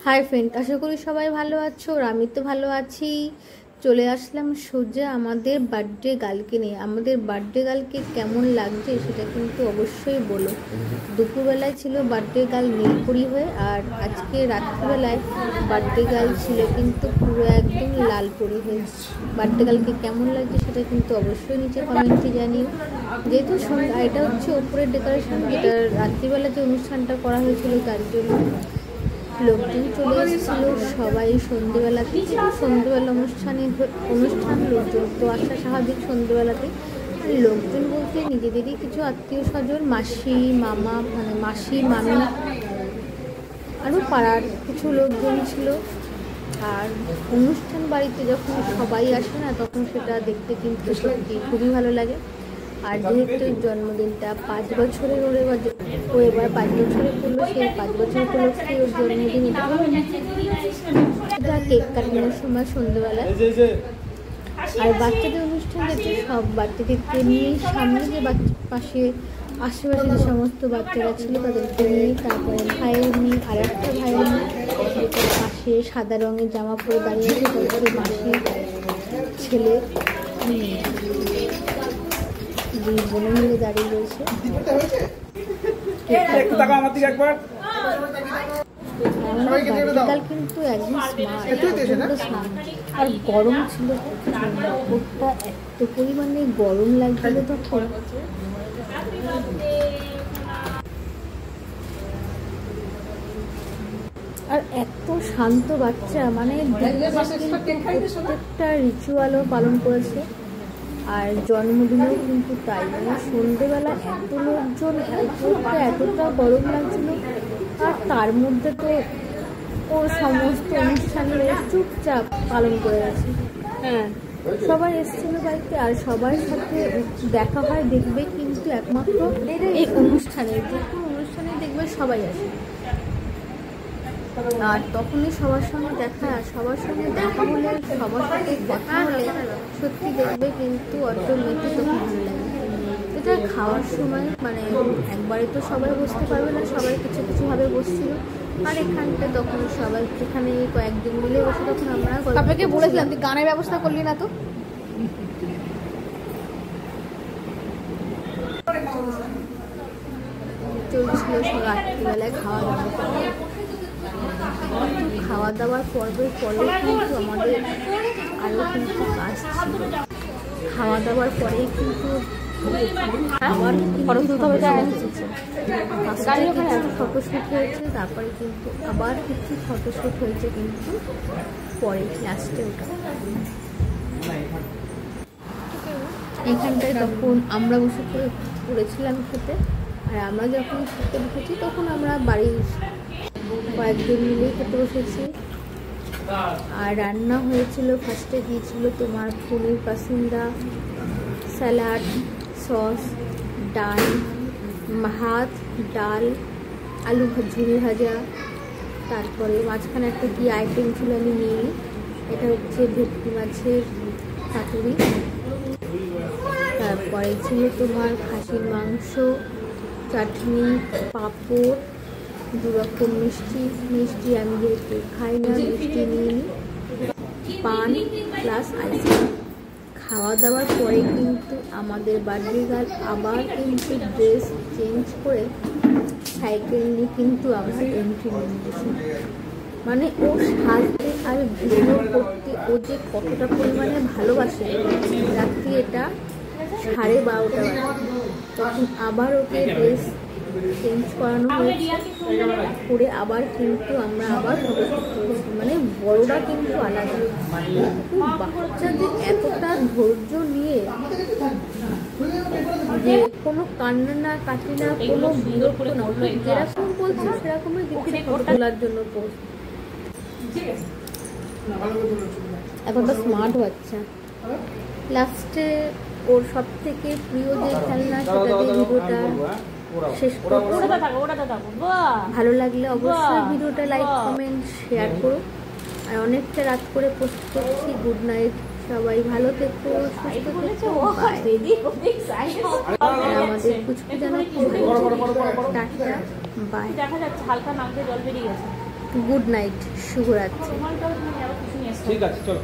Hi friend, আশা করি সবাই ভালো আছো আর আমি তো ভালো আছি। চলে আসলাম সোজা আমাদের বার্থডে গার্লকে নিয়ে। আমাদের বার্থডে গার্লকে কেমন লাগছে সেটা কিন্তু অবশ্যই বলো। দুপুরবেলায় ছিল বার্থডে গার্ল নীলপরি হয়ে, আর আজকে রাত্রিবেলায় বার্থডে গার্ল ছিল কিন্তু পুরো একদম লালপরি হয়ে। বার্থডে গার্লকে কেমন লাগছে সেটা কিন্তু অবশ্যই নিচে কমেন্টে জানিও। যেহেতু এটা হচ্ছে ওপরের ডেকোরেশন, যেটা রাত্রিবেলা যে অনুষ্ঠানটা করা হয়েছিল তার জন্য লোকজন চলে এসেছিল সবাই সন্ধ্যেবেলাতে। সন্ধ্যেবেলা অনুষ্ঠান লোকজন তো আসা স্বাভাবিক সন্ধ্যেবেলাতে। লোকজন বলতে নিজেদেরই কিছু আত্মীয় স্বজন, মাসি মামা, মানে মাসি মামি, আরও পাড়ার কিছু লোকজন ছিল। আর অনুষ্ঠান বাড়িতে যখন সবাই আসে না, তখন সেটা দেখতে কিন্তু সত্যি খুবই ভালো লাগে। আর যেহেতু জন্মদিনটা 5 বছরের ও এবার 5 বছরে করলো, সেই 5 বছর উপলক্ষে ওর জন্মদিন। এটা কেক কাটানোর সময় সন্ধ্যেবেলায়। আর বাচ্চাদের অনুষ্ঠান যেতে সব বাচ্চাদেরকে নিয়ে সামনে যে পাশে আশেপাশে যে সমস্ত বাচ্চারা ছিল তাদেরকে নিয়ে, তারপরে ভাইয়ের মেয়ে আর একটা ভাইয়ের মেয়ে যেটার পাশে সাদা রঙের জামা পরে দাঁড়িয়েছে, তারপরে মাসির ছেলে দুই বোনে মিলে দাঁড়িয়ে রয়েছে। বার্থডে কিন্তু একদম স্মার্ট আর গরম ছিল। ওটা এত পরিমাণে গরম লাগছিল তখন। আর এত শান্ত বাচ্চা, মানে প্রত্যেকটা রিচুয়ালও পালন করেছে। আর জন্মদিনেও কিন্তু তাই, মানে সন্ধ্যেবেলা এত লোকজন, এতটা গরম লাগছিল। আর তার মধ্যে তো ও সমস্ত অনুষ্ঠানের চুপচাপ পালন করে গেছে। হ্যাঁ, সবাই এসেছিল বাড়িতে আর সবার সাথে দেখা হয় দেখবে, কিন্তু একমাত্র এই অনুষ্ঠানে, যে কোনো অনুষ্ঠানে দেখবে সবাই আসে। আর তখনই সবার সঙ্গে দেখা, আর সবার সঙ্গে দেখা হলে, সবার সাথে কথা হলে সত্যি দেখবে কিন্তু অটোমেটিক তখন ভালো লাগে। এটা খাওয়ার সময় মানে একবারে তো সবাই বসতে পারবে না, সবাই কিছু কিছুভাবে বসছিল। আর এখানটা তখন সবাই যেখানে কয়েকদিন মিলে বসে, তখন আমরা আপনাকে বলেছিলাম যে গানের ব্যবস্থা করলি না তো। চলছিল সব রাত্রিবেলায় খাওয়া দাওয়ার পর্বের পরেও কিন্তু আমাদের আরও কিন্তু কাজ ছিল। খাওয়া দাওয়ার পরেই কিন্তু আবার ফটোশ্যুট হয়েছে, তারপরে কিন্তু আবার কিছু ফটোশ্যুট হয়েছে কিন্তু পরে লাস্টে। ওটা এখানটায় তখন আমরা বসে পড়েছিলাম খেতে। আর আমরা যখন খেতে বসেছি তখন আমরা বাড়ির কয়েকজন মিলেই খেতে বসেছি। আর রান্না হয়েছিল, ফার্স্টে দিয়েছিল তোমার পনির পাসিন্দা, স্যালাড, সস, ডাল, ভাত, ডাল, আলু ঝুড়ি ভাজা, তারপরে মাঝখানে একটা কি আইটেম ছিল আমি নিই, এটা হচ্ছে ভেটকি মাছের পাতুরি। তারপরে ছিল তোমার খাসির মাংস, চাটনি, পাঁপড়, 2 রকম মিষ্টি আমি যেহেতু খাই না, মিষ্টি নিয়ে নিই, পান প্লাস আইসক্রিম। খাওয়া দাওয়ার পরে কিন্তু আমাদের বার্থডে গার্ল আবার কিন্তু ড্রেস চেঞ্জ করে সাইকেল নিয়ে কিন্তু আমরা এন্ট্রি নিয়েছি। মানে ও সাজতে আর ভিডিও করতে ও যে কতটা পরিমাণে ভালোবাসে। রাত্রি এটা 12:30 তখন আবার ওকে ড্রেস চেঞ্জ করানো হয়েছে, করে আবার কিন্তু আমরা আবার ফটোশ্যুট করেছি। মানে বড়রা কিন্তু আলাদা, বাচ্চাদের এতটা ধৈর্য নিয়ে যে কোনো কান্না না, কাটি না, কোনো বিরক্ত না, যেরকম বলছে সেরকমই দিকে ফটো তোলার জন্য পোস্ট। এতটা স্মার্ট বাচ্চা। লাস্টে ওর সব থেকে প্রিয় যে খেলনা, সেটা দিয়ে ভিডিওটা শেষ করবো। ভালো লাগলে অবশ্যই ভিডিওটা লাইক, কমেন্ট, শেয়ার করো। আর অনেকটা রাত করে পোস্ট করছি। গুড নাইট, সবাই ভালো থেকো, সুস্থ থেকো, বাই। আমাদের কুচকুচানো টাটা, বাই। দেখা যাচ্ছে হালকা নাকে জল বেরিয়ে গেছে। গুড নাইট, শুভরাত্রি। ঠিক আছে, চলো।